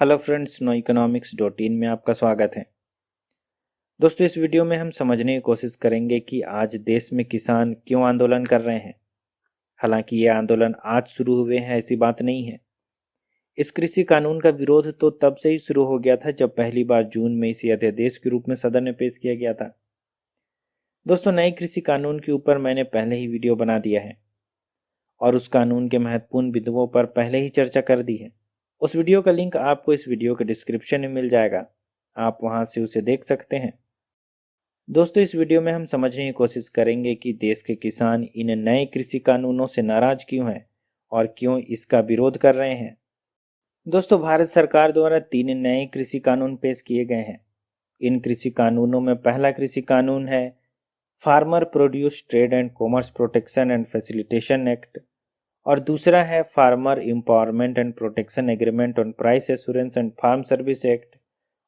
Hello friends, know economics dot in में आपका स्वागत है। दोस्तों, इस वीडियो में हम समझने की कोशिश करेंगे कि आज देश में किसान क्यों आंदोलन कर रहे हैं। हालांकि ये आंदोलन आज शुरू हुए हैं ऐसी बात नहीं है। इस कृषि कानून का विरोध तो तब से ही शुरू हो गया था जब पहली बार जून में इसे अध्यादेश के रूप में सदन में पेश किया गया था। दोस्तों, नए कृषि कानून के ऊपर मैंने पहले ही वीडियो बना दिया है और उस कानून के महत्वपूर्ण बिंदुओं पर पहले ही चर्चा कर दी है। उस वीडियो का लिंक आपको इस वीडियो के डिस्क्रिप्शन में मिल जाएगा, आप वहां से उसे देख सकते हैं। दोस्तों, इस वीडियो में हम समझने की कोशिश करेंगे कि देश के किसान इन नए कृषि कानूनों से नाराज क्यों हैं और क्यों इसका विरोध कर रहे हैं। दोस्तों, भारत सरकार द्वारा 3 नए कृषि कानून पेश किए गए हैं। इन कृषि कानूनों में पहला कृषि कानून है farmer produce trade and commerce protection and facilitation act और दूसरा है farmer empowerment and protection agreement on price assurance and farm service act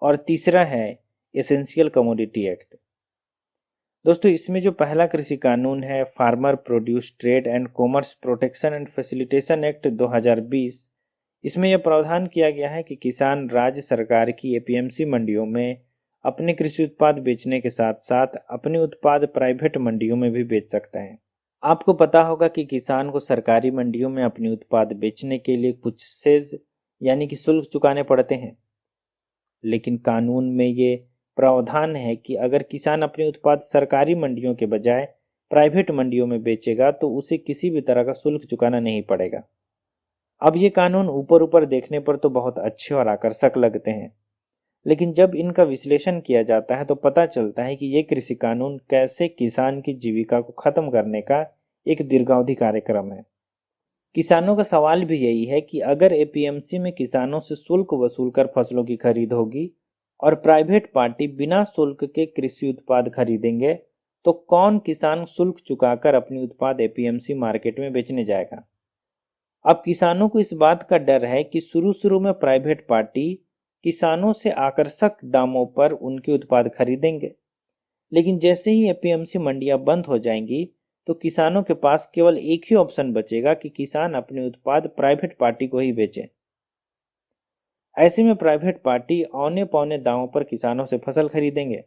और तीसरा है एसेंशियल कमोडिटी एक्ट। दोस्तों, इसमें जो पहला कृषि कानून है farmer produce trade and commerce protection and facilitation act 2020, इसमें यह प्रावधान किया गया है कि किसान राज्य सरकार की एपीएमसी मंडियों में अपने कृषि उत्पाद बेचने के साथ साथ अपने उत्पाद प्राइवेट मंडियों में भी बेच सकता है। आपको पता होगा कि किसान को सरकारी मंडियों में अपने उत्पाद बेचने के लिए कुछ सेज यानी कि शुल्क चुकाने पड़ते हैं, लेकिन कानून में ये प्रावधान है कि अगर किसान अपने उत्पाद सरकारी मंडियों के बजाय प्राइवेट मंडियों में बेचेगा तो उसे किसी भी तरह का शुल्क चुकाना नहीं पड़ेगा। अब ये कानून ऊपर ऊपर देखने पर तो बहुत अच्छे और आकर्षक लगते हैं, लेकिन जब इनका विश्लेषण किया जाता है तो पता चलता है कि ये कृषि कानून कैसे किसान की जीविका को खत्म करने का एक दीर्घावधि कार्यक्रम है। किसानों का सवाल भी यही है कि अगर एपीएमसी में किसानों से शुल्क वसूलकर फसलों की खरीद होगी और प्राइवेट पार्टी बिना शुल्क के कृषि उत्पाद खरीदेंगे तो कौन किसान शुल्क चुकाकर अपनी उत्पाद एपीएमसी मार्केट में बेचने जाएगा। अब किसानों को इस बात का डर है कि शुरू में प्राइवेट पार्टी किसानों से आकर्षक दामों पर उनके उत्पाद खरीदेंगे, लेकिन जैसे ही एपीएमसी मंडियां बंद हो जाएंगी तो किसानों के पास केवल एक ही ऑप्शन बचेगा कि किसान अपने उत्पाद प्राइवेट पार्टी को ही बेचें। ऐसे में प्राइवेट पार्टी औने पौने दामों पर किसानों से फसल खरीदेंगे।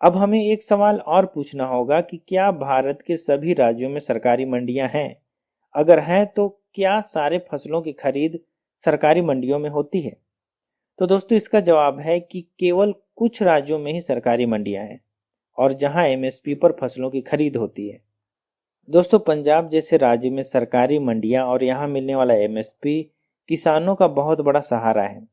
अब हमें एक सवाल और पूछना होगा कि क्या भारत के सभी राज्यों में सरकारी मंडियां हैं? अगर हैं तो क्या सारे फसलों की खरीद सरकारी मंडियों में होती है? तो दोस्तों, इसका जवाब है कि केवल कुछ राज्यों में ही सरकारी मंडियां हैं और जहां एमएसपी पर फसलों की खरीद होती है। दोस्तों, पंजाब जैसे राज्य में सरकारी मंडियां और यहां मिलने वाला एमएसपी किसानों का बहुत बड़ा सहारा है।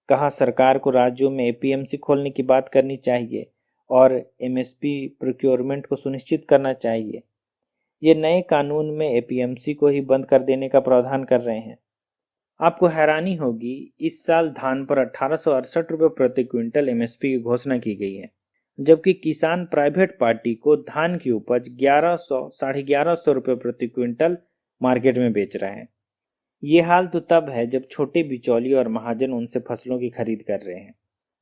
कहां सरकार को राज्यों में एपीएमसी खोलने की बात करनी चाहिए और एमएसपी प्रोक्योरमेंट को सुनिश्चित करना चाहिए। ये नए कानून में एपीएमसी को ही बंद कर देने का प्रावधान कर रहे हैं। आपको हैरानी होगी, इस साल धान पर 1868 रुपये प्रति क्विंटल एमएसपी की घोषणा की गई है, जबकि किसान प्राइवेट पार्टी को धान की उपज 1100 साढ़े 1100 रुपये प्रति क्विंटल मार्केट में बेच रहे हैं। ये हाल तो तब है जब छोटे बिचौलिए और महाजन उनसे फसलों की खरीद कर रहे हैं।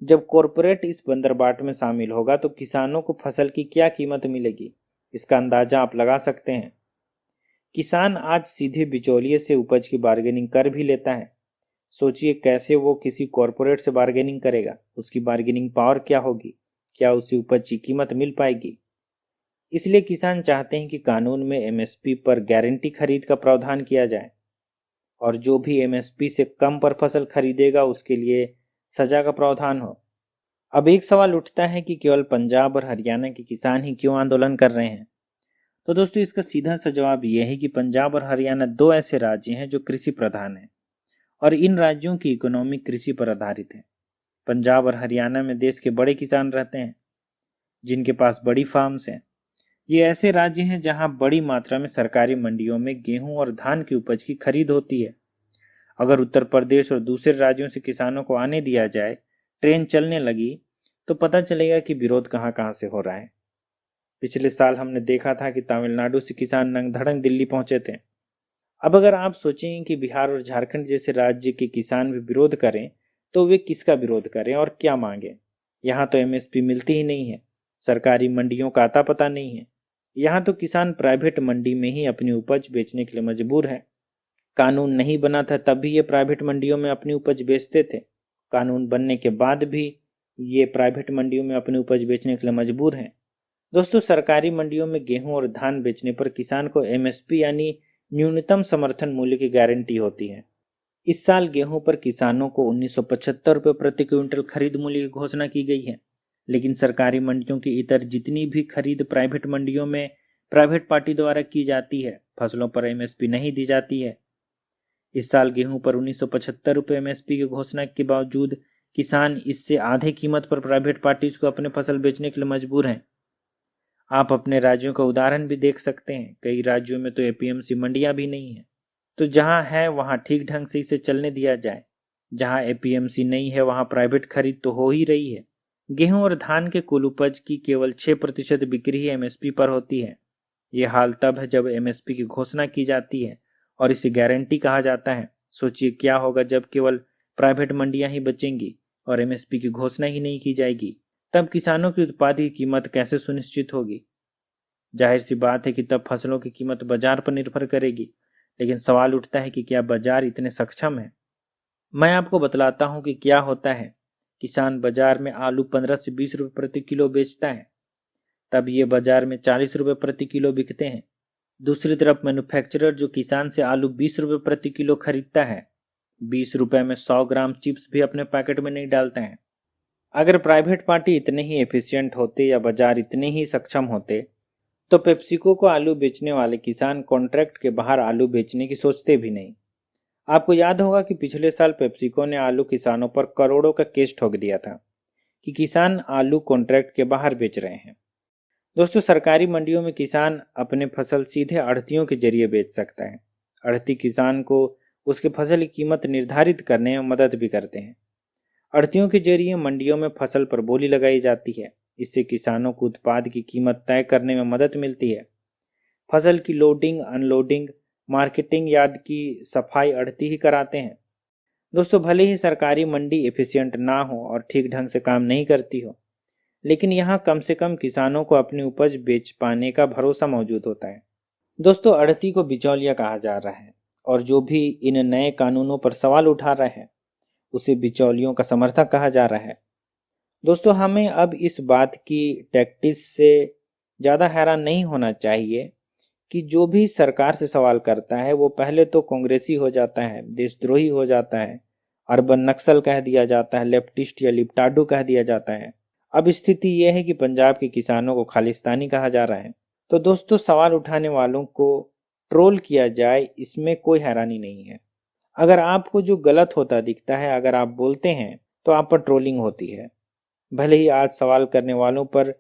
जब कॉरपोरेट इस बंदरबाट में शामिल होगा तो किसानों को फसल की क्या कीमत मिलेगी, इसका अंदाजा आप लगा सकते हैं। किसान आज सीधे बिचौलिए से उपज की बार्गेनिंग कर भी लेता है। सोचिए कैसे वो किसी कॉरपोरेट से बार्गेनिंग करेगा, उसकी बार्गेनिंग पावर क्या होगी, क्या उसे उपज की कीमत मिल पाएगी। इसलिए किसान चाहते हैं कि कानून में एमएसपी पर गारंटी खरीद का प्रावधान किया जाए और जो भी एमएसपी से कम पर फसल खरीदेगा उसके लिए सजा का प्रावधान हो। अब एक सवाल उठता है कि केवल पंजाब और हरियाणा के किसान ही क्यों आंदोलन कर रहे हैं। तो दोस्तों, इसका सीधा सा जवाब यह है कि पंजाब और हरियाणा 2 ऐसे राज्य हैं जो कृषि प्रधान हैं और इन राज्यों की इकोनॉमी कृषि पर आधारित है। पंजाब और हरियाणा में देश के बड़े किसान रहते हैं जिनके पास बड़ी फार्म्स हैं। ये ऐसे राज्य हैं जहां बड़ी मात्रा में सरकारी मंडियों में गेहूं और धान की उपज की खरीद होती है। अगर उत्तर प्रदेश और दूसरे राज्यों से किसानों को आने दिया जाए, ट्रेन चलने लगी, तो पता चलेगा कि विरोध कहां कहां से हो रहा है। पिछले साल हमने देखा था कि तमिलनाडु से किसान नंग धड़ंग दिल्ली पहुंचे थे। अब अगर आप सोचें कि बिहार और झारखंड जैसे राज्य के किसान भी विरोध करें तो वे किसका विरोध करें और क्या मांगे। यहाँ तो एमएसपी मिलती ही नहीं है, सरकारी मंडियों का आता पता नहीं है। यहाँ तो किसान प्राइवेट मंडी में ही अपनी उपज बेचने के लिए मजबूर है। कानून नहीं बना था तब भी ये प्राइवेट मंडियों में अपनी उपज बेचते थे। कानून बनने के बाद भी ये प्राइवेट मंडियों में अपनी उपज बेचने के लिए मजबूर हैं। दोस्तों, सरकारी मंडियों में गेहूं और धान बेचने पर किसान को एमएसपी यानी न्यूनतम समर्थन मूल्य की गारंटी होती है। इस साल गेहूं पर किसानों को 1975 रुपये प्रति क्विंटल खरीद मूल्य की घोषणा की गई है, लेकिन सरकारी मंडियों की इतर जितनी भी खरीद प्राइवेट मंडियों में प्राइवेट पार्टी द्वारा की जाती है, फसलों पर एमएसपी नहीं दी जाती है। इस साल गेहूं पर 1975 रुपये एमएसपी की घोषणा के बावजूद किसान इससे आधे कीमत पर प्राइवेट पार्टीज को अपने फसल बेचने के लिए मजबूर हैं। आप अपने राज्यों का उदाहरण भी देख सकते हैं। कई राज्यों में तो एपीएमसी मंडियां भी नहीं है। तो जहां है वहां ठीक ढंग से इसे चलने दिया जाए। जहां एपीएमसी नहीं है वहां प्राइवेट खरीद तो हो ही रही है। गेहूं और धान के कुल उपज की केवल 6% बिक्री ही एमएसपी पर होती है। ये हाल तब है जब एमएसपी की घोषणा की जाती है और इसे गारंटी कहा जाता है। सोचिए क्या होगा जब केवल प्राइवेट मंडियां ही बचेंगी और एमएसपी की घोषणा ही नहीं की जाएगी। तब किसानों की उत्पाद की कीमत कैसे सुनिश्चित होगी? जाहिर सी बात है कि तब फसलों की कीमत बाजार पर निर्भर करेगी। लेकिन सवाल उठता है कि क्या बाजार इतने सक्षम है? मैं आपको बतलाता हूं कि क्या होता है। किसान बाजार में आलू 15 से 20 रुपए प्रति किलो बेचता है, तब ये बाजार में 40 रुपए प्रति किलो बिकते हैं। दूसरी तरफ मैन्युफैक्चरर जो किसान से आलू 20 रुपए प्रति किलो खरीदता है, 20 रुपए में 100 ग्राम चिप्स भी अपने पैकेट में नहीं डालते हैं। अगर प्राइवेट पार्टी इतने ही एफिशिएंट होते या बाजार इतने ही सक्षम होते तो पेप्सिको को आलू बेचने वाले किसान कॉन्ट्रैक्ट के बाहर आलू बेचने की सोचते भी नहीं। आपको याद होगा कि पिछले साल पेप्सिको ने आलू किसानों पर करोड़ों का केस ठोक दिया था कि किसान आलू कॉन्ट्रैक्ट के बाहर बेच रहे हैं। दोस्तों, सरकारी मंडियों में किसान अपने फसल सीधे आढ़तियों के जरिए बेच सकता है। आढ़ती किसान को उसके फसल की कीमत निर्धारित करने में मदद भी करते हैं। आढ़तियों के जरिए मंडियों में फसल पर बोली लगाई जाती है। इससे किसानों को उत्पाद की कीमत तय करने में मदद मिलती है। फसल की लोडिंग, अनलोडिंग, मार्केटिंग यार्ड की सफाई आढ़ती ही कराते हैं। दोस्तों, भले ही सरकारी मंडी एफिशिएंट ना हो और ठीक ढंग से काम नहीं करती हो, लेकिन यहाँ कम से कम किसानों को अपनी उपज बेच पाने का भरोसा मौजूद होता है। दोस्तों, आढ़ती को बिचौलिया कहा जा रहा है और जो भी इन नए कानूनों पर सवाल उठा रहे हैं उसे बिचौलियों का समर्थक कहा जा रहा है। दोस्तों, हमें अब इस बात की टैक्टिस से ज़्यादा हैरान नहीं होना चाहिए कि जो भी सरकार से सवाल करता है वो पहले तो कांग्रेसी हो जाता है, देशद्रोही हो जाता है, अर्बन नक्सल कह दिया जाता है, लेफ्टिस्ट या लिप्टाडू कह दिया जाता है। अब स्थिति यह है कि पंजाब के किसानों को खालिस्तानी कहा जा रहा है। तो दोस्तों, सवाल उठाने वालों को ट्रोल किया जाए इसमें कोई हैरानी नहीं है। अगर आपको जो गलत होता दिखता है, अगर आप बोलते हैं तो आप पर ट्रोलिंग होती है। भले ही आज सवाल करने वालों पर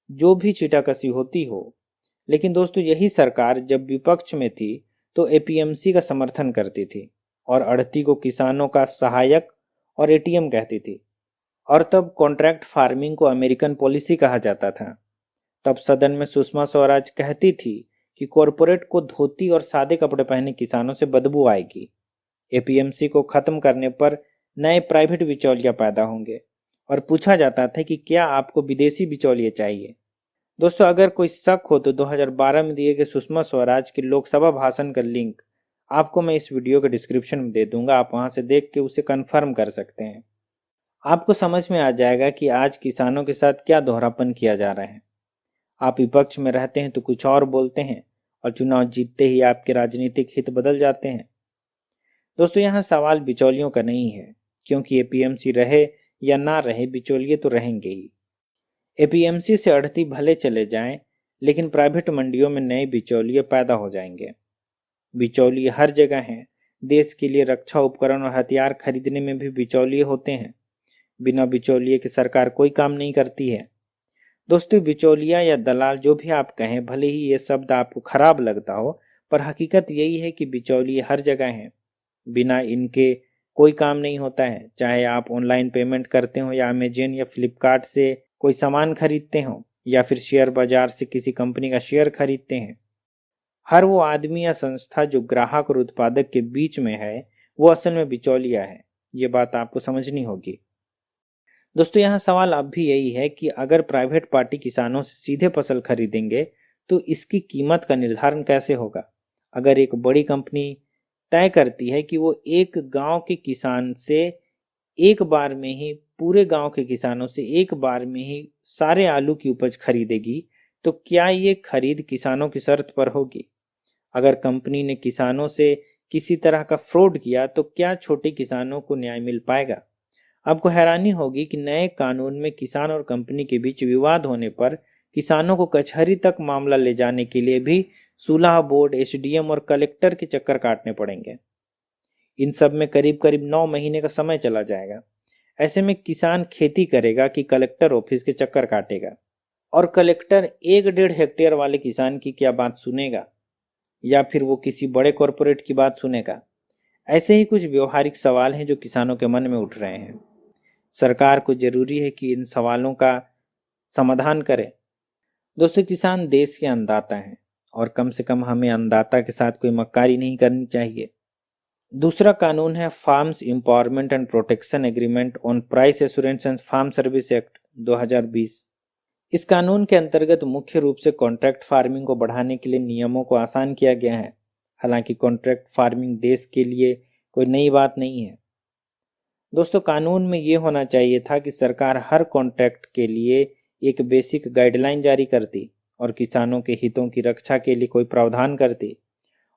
जो भी छीटाकशी होती हो, लेकिन दोस्तों यही सरकार जब विपक्ष में थी तो एपीएमसी का समर्थन करती थी और आढ़ती को किसानों का सहायक और एटीएम कहती थी। और तब कॉन्ट्रैक्ट फार्मिंग को अमेरिकन पॉलिसी कहा जाता था। तब सदन में सुषमा स्वराज कहती थी कि कॉरपोरेट को धोती और सादे कपड़े पहने किसानों से बदबू आएगी। एपीएमसी को खत्म करने पर नए प्राइवेट बिचौलिया पैदा होंगे और पूछा जाता था कि क्या आपको विदेशी बिचौलिए चाहिए। दोस्तों, अगर कोई शक हो तो 2012 में दिए गए सुषमा स्वराज के लोकसभा भाषण का लिंक आपको मैं इस वीडियो के डिस्क्रिप्शन में दे दूंगा। आप वहां से देख के उसे कंफर्म कर सकते हैं। आपको समझ में आ जाएगा कि आज किसानों के साथ क्या दोहरापन किया जा रहा है। आप विपक्ष में रहते हैं तो कुछ और बोलते हैं और चुनाव जीतते ही आपके राजनीतिक हित बदल जाते हैं। दोस्तों, यहाँ सवाल बिचौलियों का नहीं है, क्योंकि एपीएमसी रहे या ना रहे बिचौलिए तो रहेंगे ही। एपीएमसी से आढ़ती भले चले जाएं, लेकिन प्राइवेट मंडियों में नए बिचौलिए पैदा हो जाएंगे। बिचौलिए हर जगह हैं। देश के लिए रक्षा उपकरण और हथियार खरीदने में भी बिचौलिए होते हैं। बिना बिचौलिए के सरकार कोई काम नहीं करती है। दोस्तों, बिचौलिया या दलाल जो भी आप कहें, भले ही ये शब्द आपको खराब लगता हो, पर हकीकत यही है कि बिचौलिए हर जगह हैं। बिना इनके कोई काम नहीं होता है। चाहे आप ऑनलाइन पेमेंट करते हो या अमेजन या फ्लिपकार्ट से कोई सामान खरीदते हो या फिर शेयर बाजार से किसी कंपनी का शेयर खरीदते हैं, हर वो आदमी या संस्था जो ग्राहक और उत्पादक के बीच में है वो असल में बिचौलिया है। ये बात आपको समझनी होगी। दोस्तों, यहाँ सवाल अब भी यही है कि अगर प्राइवेट पार्टी किसानों से सीधे फसल खरीदेंगे तो इसकी कीमत का निर्धारण कैसे होगा? अगर एक बड़ी कंपनी तय करती है कि वो एक गांव के किसान से एक बार में ही, पूरे गांव के किसानों से एक बार में ही सारे आलू की उपज खरीदेगी, तो क्या ये खरीद किसानों की शर्त पर होगी? अगर कंपनी ने किसानों से किसी तरह का फ्रॉड किया तो क्या छोटे किसानों को न्याय मिल पाएगा? आपको हैरानी होगी कि नए कानून में किसान और कंपनी के बीच विवाद होने पर किसानों को कचहरी तक मामला ले जाने के लिए भी सुलह बोर्ड, एसडीएम और कलेक्टर के चक्कर काटने पड़ेंगे। इन सब में करीब करीब 9 महीने का समय चला जाएगा। ऐसे में किसान खेती करेगा कि कलेक्टर ऑफिस के चक्कर काटेगा? और कलेक्टर 1-1.5 हेक्टेयर वाले किसान की क्या बात सुनेगा, या फिर वो किसी बड़े कॉरपोरेट की बात सुनेगा? ऐसे ही कुछ व्यवहारिक सवाल हैं जो किसानों के मन में उठ रहे हैं। सरकार को जरूरी है कि इन सवालों का समाधान करे। दोस्तों, किसान देश के अन्नदाता हैं और कम से कम हमें अन्नदाता के साथ कोई मक्कारी नहीं करनी चाहिए। दूसरा कानून है farms empowerment and protection agreement on price assurance and farm service act 2020। इस कानून के अंतर्गत मुख्य रूप से कॉन्ट्रैक्ट फार्मिंग को बढ़ाने के लिए नियमों को आसान किया गया है। हालांकि कॉन्ट्रैक्ट फार्मिंग देश के लिए कोई नई बात नहीं है। दोस्तों, कानून में ये होना चाहिए था कि सरकार हर कॉन्ट्रैक्ट के लिए एक बेसिक गाइडलाइन जारी करती और किसानों के हितों की रक्षा के लिए कोई प्रावधान करती,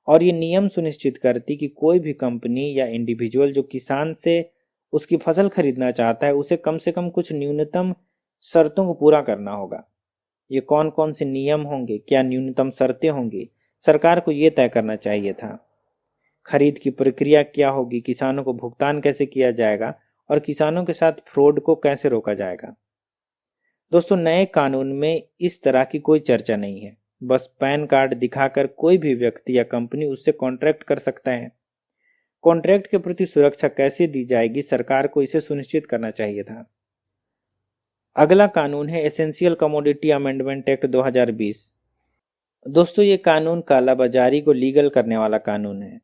और ये नियम सुनिश्चित करती कि कोई भी कंपनी या इंडिविजुअल जो किसान से उसकी फसल खरीदना चाहता है, उसे कम से कम कुछ न्यूनतम शर्तों को पूरा करना होगा। ये कौन कौन से नियम होंगे, क्या न्यूनतम शर्तें होंगी, सरकार को ये तय करना चाहिए था। खरीद की प्रक्रिया क्या होगी, किसानों को भुगतान कैसे किया जाएगा और किसानों के साथ फ्रॉड को कैसे रोका जाएगा। दोस्तों, नए कानून में इस तरह की कोई चर्चा नहीं है। बस पैन कार्ड दिखाकर कोई भी व्यक्ति या कंपनी उससे कॉन्ट्रैक्ट कर सकता है। कॉन्ट्रैक्ट के प्रति सुरक्षा कैसे दी जाएगी, सरकार को इसे सुनिश्चित करना चाहिए था। अगला कानून है एसेंशियल कमोडिटी अमेंडमेंट एक्ट 2020। दोस्तों, ये कानून कालाबाजारी को लीगल करने वाला कानून है।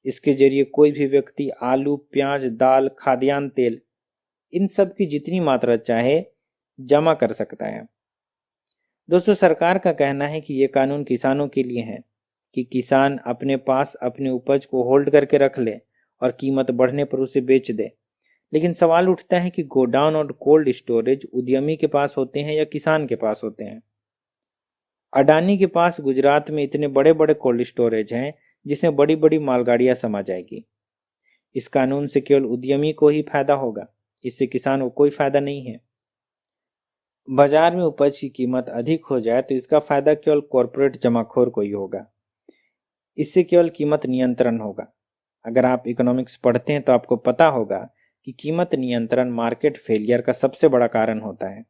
इसके जरिए कोई भी व्यक्ति आलू, प्याज, दाल, खाद्यान्न तेल, इन सब की जितनी मात्रा चाहे जमा कर सकता है। दोस्तों, सरकार का कहना है कि ये कानून किसानों के लिए है कि किसान अपने पास अपने उपज को होल्ड करके रख ले और कीमत बढ़ने पर उसे बेच दे। लेकिन सवाल उठता है कि गोडाउन और कोल्ड स्टोरेज उद्यमी के पास होते हैं या किसान के पास होते हैं? अडानी के पास गुजरात में इतने बड़े बड़े कोल्ड स्टोरेज हैं जिसमें बड़ी बड़ी मालगाड़ियां समा जाएगी। इस कानून से केवल उद्यमी को ही फायदा होगा, इससे किसान को कोई फायदा नहीं है। बाजार में उपज की कीमत अधिक हो जाए तो इसका फायदा केवल कॉरपोरेट जमाखोर को ही होगा। इससे केवल कीमत नियंत्रण होगा। अगर आप इकोनॉमिक्स पढ़ते हैं तो आपको पता होगा कि कीमत नियंत्रण मार्केट फेलियर का सबसे बड़ा कारण होता है।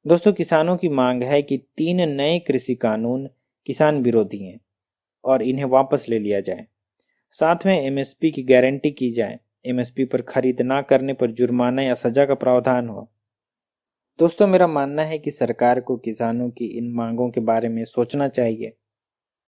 दोस्तों, किसानों की मांग है कि 3 नए कृषि कानून किसान विरोधी हैं और इन्हें वापस ले लिया जाए। साथ में एमएसपी की गारंटी की जाए। एमएसपी पर खरीद ना करने पर जुर्माना या सजा का प्रावधान हो। दोस्तों, मेरा मानना है कि सरकार को किसानों की इन मांगों के बारे में सोचना चाहिए